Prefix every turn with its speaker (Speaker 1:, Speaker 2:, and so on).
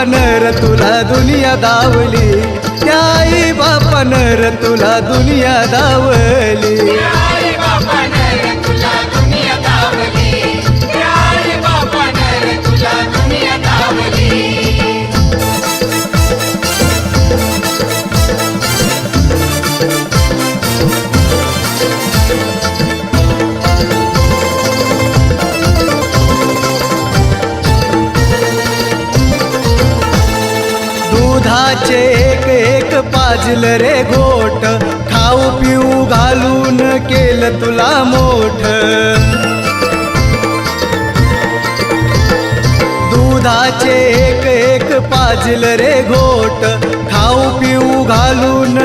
Speaker 1: बापानं र तुला दुनिया दावली, त्या आई बापानं र तुला दुनिया दावली. दुधाचे एक एक पाजल रे घोट, खाऊ पिऊ घालून केलं तुला मोठ. दुधाचे एक एक पाजल रे घोट, खाऊ पिऊ घालून